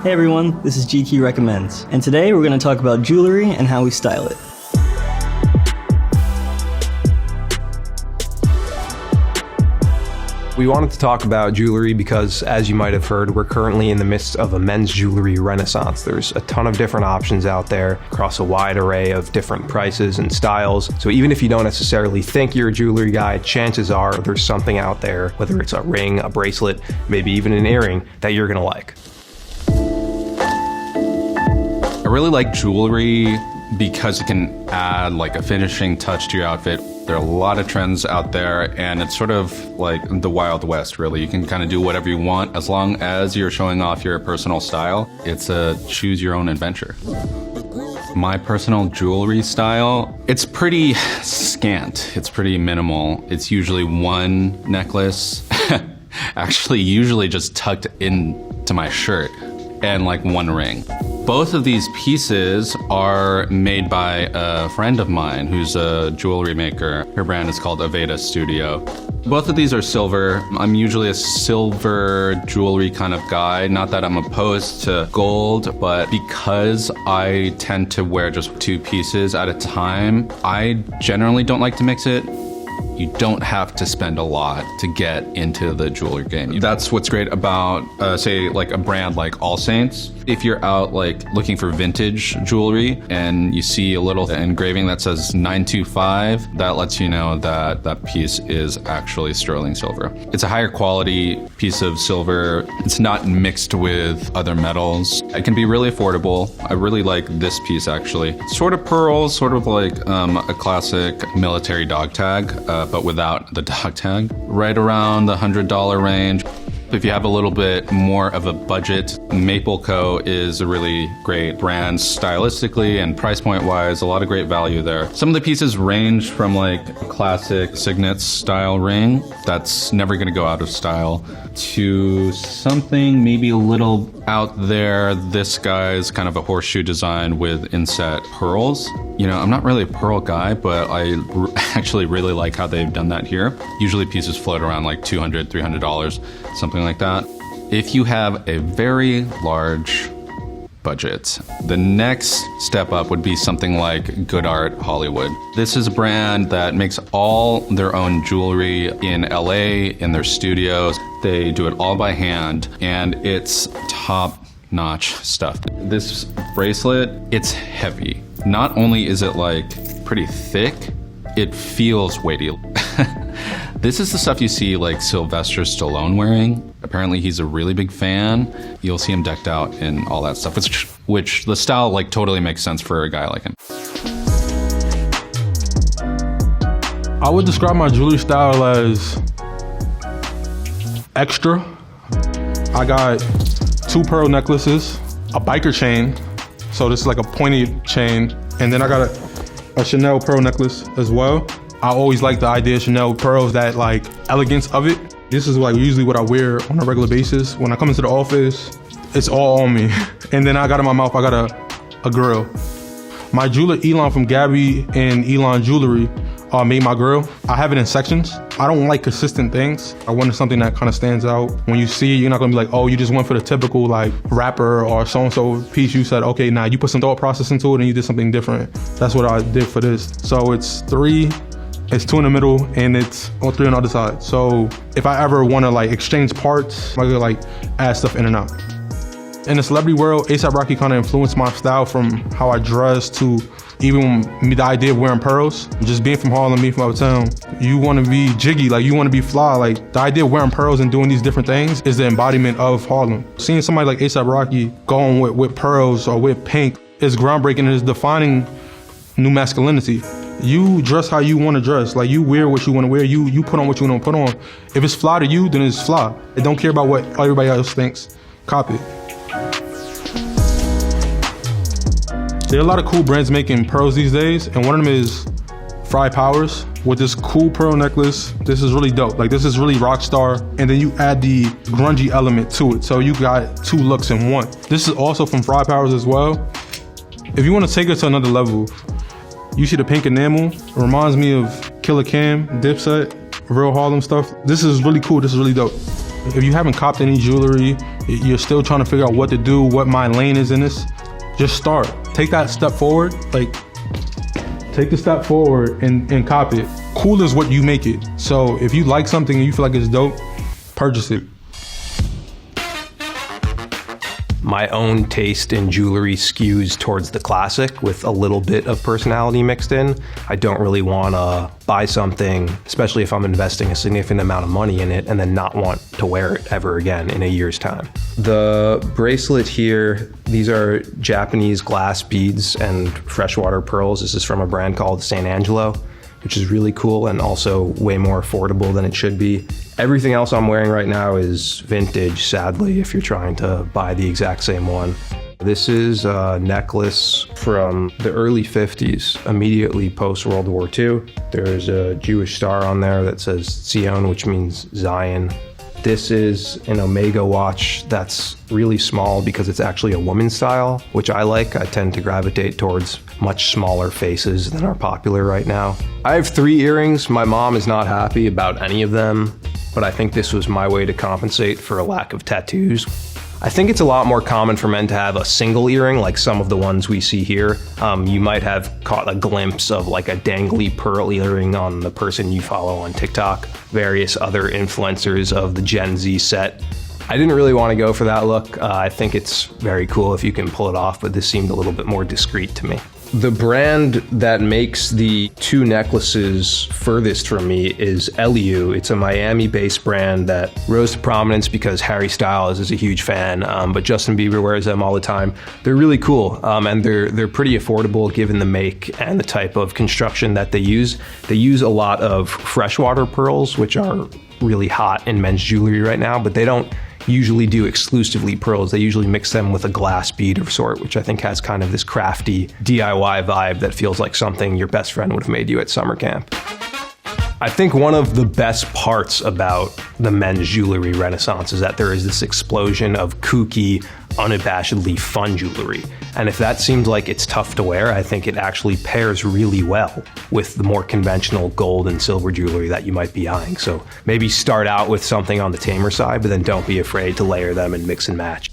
Hey everyone, this is GQ Recommends, and today we're going to talk about jewelry and how we style it. We wanted to talk about jewelry because, as you might have heard, we're currently in the midst of a men's jewelry renaissance. There's a ton of different options out there across a wide array of different prices and styles. So even if you don't necessarily think you're a jewelry guy, chances are there's something out there, whether it's a ring, a bracelet, maybe even an earring, that you're gonna like. I really like jewelry because it can add like a finishing touch to your outfit. There are a lot of trends out there, and it's sort of like the Wild West, really. You can kind of do whatever you want as long as you're showing off your personal style. It's a choose your own adventure. My personal jewelry style, it's pretty scant. It's pretty minimal. It's usually one necklace, actually usually just tucked into my shirt, and like one ring. Both of these pieces are made by a friend of mine who's a jewelry maker. Her brand is called Aveda Studio. Both of these are silver. I'm usually a silver jewelry kind of guy. Not that I'm opposed to gold, but because I tend to wear just two pieces at a time, I generally don't like to mix it. You don't have to spend a lot to get into the jewelry game. That's what's great about, say, like a brand like All Saints. If you're out like looking for vintage jewelry and you see a little engraving that says 925, that lets you know that that piece is actually sterling silver. It's a higher quality piece of silver. It's not mixed with other metals. It can be really affordable. I really like this piece actually. Sort of pearls, sort of like a classic military dog tag, but without the dog tag. Right around the $100 range. If you have a little bit more of a budget, Maple Co. is a really great brand stylistically and price point wise, a lot of great value there. Some of the pieces range from like a classic signet style ring that's never gonna go out of style to something maybe a little out there. This guy's kind of a horseshoe design with inset pearls. You know, I'm not really a pearl guy, but I actually really like how they've done that here. Usually pieces float around like $200, $300, something like that. If you have a very large budget, the next step up would be something like Good Art Hollywood. This is a brand that makes all their own jewelry in LA, in their studios. They do it all by hand, and it's top-notch stuff. This bracelet, it's heavy. Not only is it like pretty thick, it feels weighty. This is the stuff you see like Sylvester Stallone wearing. Apparently he's a really big fan. You'll see him decked out in all that stuff, which the style like totally makes sense for a guy like him. I would describe my jewelry style as extra. I got 2 pearl necklaces, a biker chain. So this is like a pointed chain. And then I got a Chanel pearl necklace as well. I always like the idea of Chanel pearls, that like elegance of it. This is like usually what I wear on a regular basis. When I come into the office, it's all on me. And then I got in my mouth, I got a grill. My jeweler, Elon from Gabby and Elon Jewelry, made my grill. I have it in sections. I don't like consistent things. I wanted something that kind of stands out. When you see it, you're not gonna be like, oh, you just went for the typical like rapper or so-and-so piece. You said, okay, nah, you put some thought process into it and you did something different. That's what I did for this. So it's 3, it's 2 in the middle, and it's 3 on the other side. So if I ever wanna like exchange parts, I could like add stuff in and out. In the celebrity world, A$AP Rocky kind of influenced my style from how I dress to even the idea of wearing pearls. Just being from Harlem, being from out of town, you want to be jiggy, like you want to be fly. Like the idea of wearing pearls and doing these different things is the embodiment of Harlem. Seeing somebody like A$AP Rocky going with pearls or with pink is groundbreaking and is defining new masculinity. You dress how you want to dress. Like you wear what you want to wear. You put on what you want to put on. If it's fly to you, then it's fly. They don't care about what everybody else thinks. Copy it. There are a lot of cool brands making pearls these days, and one of them is Fry Powers with this cool pearl necklace. This is really dope. Like this is really rock star, and then you add the grungy element to it. So you got 2 looks in one. This is also from Fry Powers as well. If you want to take it to another level, you see the pink enamel. It reminds me of Killer Cam, Dipset, real Harlem stuff. This is really cool. This is really dope. If you haven't copped any jewelry, you're still trying to figure out what to do, what my lane is in this, just start. Take that step forward, like take the step forward and cop it. Cool is what you make it. So if you like something and you feel like it's dope, purchase it. My own taste in jewelry skews towards the classic with a little bit of personality mixed in. I don't really want to buy something, especially if I'm investing a significant amount of money in it, and then not want to wear it ever again in a year's time. The bracelet here, these are Japanese glass beads and freshwater pearls. This is from a brand called San Angelo, which is really cool and also way more affordable than it should be. Everything else I'm wearing right now is vintage, sadly, if you're trying to buy the exact same one. This is a necklace from the early 50s, immediately post World War II. There's a Jewish star on there that says Zion, which means Zion. This is an Omega watch that's really small because it's actually a woman's style, which I like. I tend to gravitate towards much smaller faces than are popular right now. I have 3 earrings. My mom is not happy about any of them, but I think this was my way to compensate for a lack of tattoos. I think it's a lot more common for men to have a single earring, like some of the ones we see here. You might have caught a glimpse of like a dangly pearl earring on the person you follow on TikTok, various other influencers of the Gen Z set. I didn't really want to go for that look. I think it's very cool if you can pull it off, but this seemed a little bit more discreet to me. The brand that makes the 2 necklaces furthest from me is LU. It's a Miami-based brand that rose to prominence because Harry Styles is a huge fan, but Justin Bieber wears them all the time. They're really cool, and they're pretty affordable given the make and the type of construction that they use. They use a lot of freshwater pearls, which are really hot in men's jewelry right now, but they don't usually do exclusively pearls. They usually mix them with a glass bead of sort, which I think has kind of this crafty DIY vibe that feels like something your best friend would have made you at summer camp. I think one of the best parts about the men's jewelry renaissance is that there is this explosion of kooky, unabashedly fun jewelry. And if that seems like it's tough to wear, I think it actually pairs really well with the more conventional gold and silver jewelry that you might be eyeing. So maybe start out with something on the tamer side, but then don't be afraid to layer them and mix and match.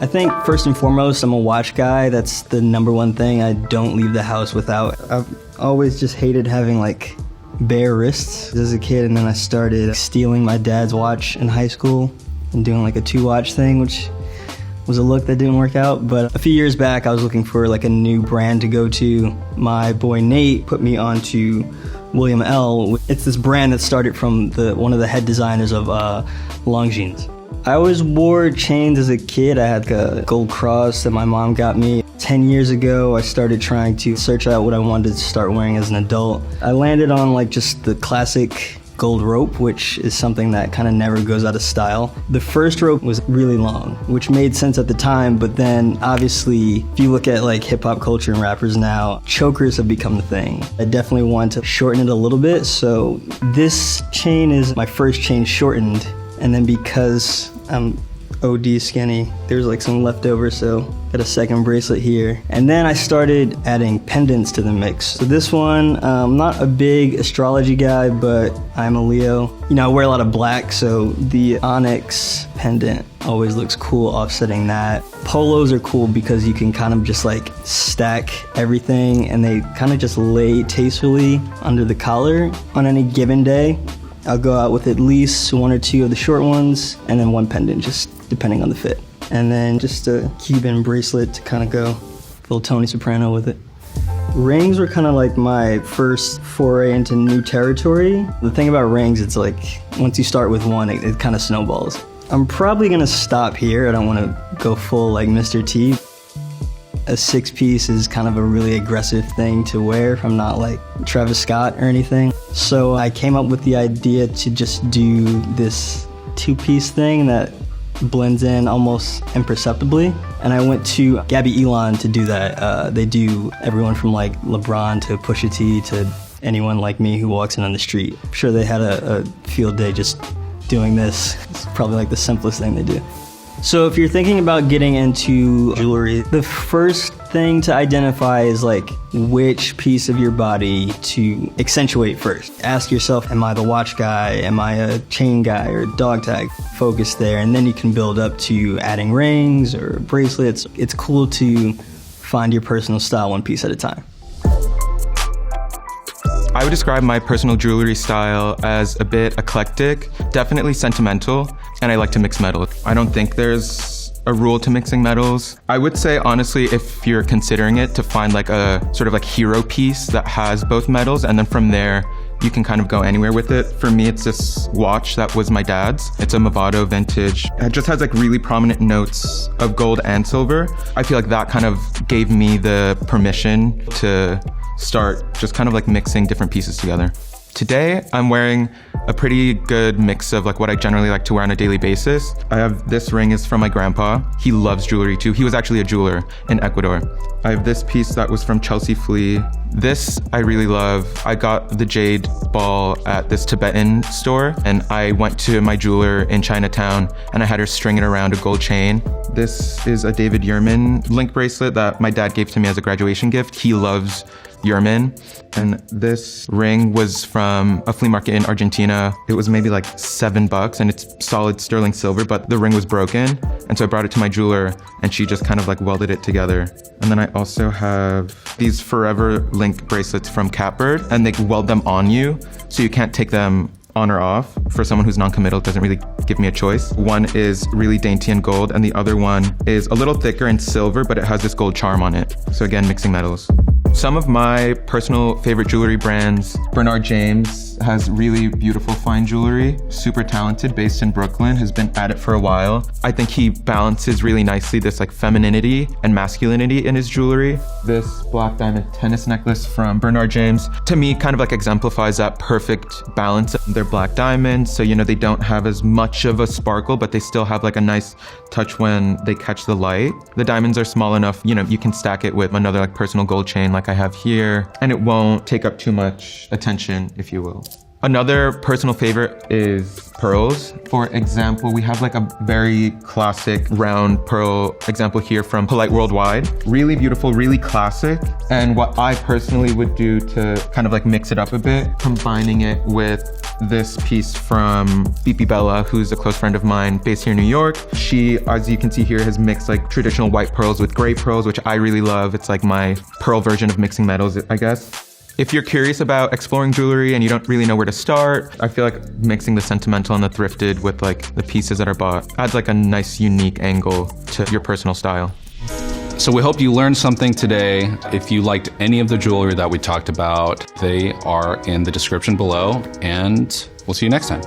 I think first and foremost, I'm a watch guy. That's the number one thing I don't leave the house without. I've always just hated having like bare wrists as a kid, and then I started stealing my dad's watch in high school and doing like a 2-watch thing, which was a look that didn't work out. But a few years back, I was looking for like a new brand to go to. My boy Nate put me onto William L. It's this brand that started from one of the head designers of Longines. I always wore chains as a kid. I had a gold cross that my mom got me. 10 years ago, I started trying to search out what I wanted to start wearing as an adult. I landed on like just the classic gold rope, which is something that kind of never goes out of style. The first rope was really long, which made sense at the time, but then obviously if you look at like hip hop culture and rappers now, chokers have become the thing. I definitely want to shorten it a little bit, so this chain is my first chain shortened, and then because I'm OD skinny, there's like some leftover, so got a second bracelet here. And then I started adding pendants to the mix. So this one, I'm not a big astrology guy, but I'm a Leo. You know, I wear a lot of black, so the onyx pendant always looks cool offsetting that. Polos are cool because you can kind of just like stack everything and they kind of just lay tastefully under the collar on any given day. I'll go out with at least 1 or 2 of the short ones and then 1 pendant, just depending on the fit. And then just a Cuban bracelet to kind of go a little Tony Soprano with it. Rings were kind of like my first foray into new territory. The thing about rings, it's like once you start with one, it kind of snowballs. I'm probably gonna stop here. I don't want to go full like Mr. T. A 6-piece is kind of a really aggressive thing to wear if I'm not like Travis Scott or anything. So I came up with the idea to just do this 2-piece thing that blends in almost imperceptibly. And I went to Gabby Elon to do that. They do everyone from like LeBron to Pusha T to anyone like me who walks in on the street. I'm sure they had a field day just doing this. It's probably like the simplest thing they do. So if you're thinking about getting into jewelry, the first thing to identify is like which piece of your body to accentuate first. Ask yourself, am I the watch guy? Am I a chain guy or a dog tag? Focus there, and then you can build up to adding rings or bracelets. It's cool to find your personal style one piece at a time. I would describe my personal jewelry style as a bit eclectic, definitely sentimental, and I like to mix metals. I don't think there's a rule to mixing metals. I would say, honestly, if you're considering it, to find like a sort of like hero piece that has both metals, and then from there, you can kind of go anywhere with it. For me, it's this watch that was my dad's. It's a Movado vintage. It just has like really prominent notes of gold and silver. I feel like that kind of gave me the permission to start just kind of like mixing different pieces together. Today, I'm wearing a pretty good mix of like what I generally like to wear on a daily basis. I have this ring is from my grandpa. He loves jewelry too. He was actually a jeweler in Ecuador. I have this piece that was from Chelsea Flea. This I really love. I got the jade ball at this Tibetan store, and I went to my jeweler in Chinatown and I had her string it around a gold chain. This is a David Yurman link bracelet that my dad gave to me as a graduation gift. He loves Yurman. And this ring was from a flea market in Argentina. It was maybe like $7 and it's solid sterling silver, but the ring was broken. And so I brought it to my jeweler and she just kind of like welded it together. And then I also have these forever link bracelets from Catbird, and they weld them on you so you can't take them on or off. For someone who's non-committal, it doesn't really give me a choice. One is really dainty and gold, and the other one is a little thicker and silver, but it has this gold charm on it. So again, mixing metals. Some of my personal favorite jewelry brands, Bernard James has really beautiful fine jewelry, super talented, based in Brooklyn, has been at it for a while. I think he balances really nicely this like femininity and masculinity in his jewelry. This black diamond tennis necklace from Bernard James, to me, kind of like exemplifies that perfect balance. They're black diamonds, so you know they don't have as much of a sparkle, but they still have like a nice touch when they catch the light. The diamonds are small enough, you know, you can stack it with another like personal gold chain like I have here, and it won't take up too much attention, if you will. Another personal favorite is pearls. For example, we have like a very classic round pearl example here from Polite Worldwide. Really beautiful, really classic. And what I personally would do to kind of like mix it up a bit, combining it with this piece from BP Bella, who's a close friend of mine based here in New York. She, as you can see here, has mixed like traditional white pearls with gray pearls, which I really love. It's like my pearl version of mixing metals, I guess. If you're curious about exploring jewelry and you don't really know where to start, I feel like mixing the sentimental and the thrifted with like the pieces that are bought adds like a nice unique angle to your personal style. So we hope you learned something today. If you liked any of the jewelry that we talked about, they are in the description below, and we'll see you next time.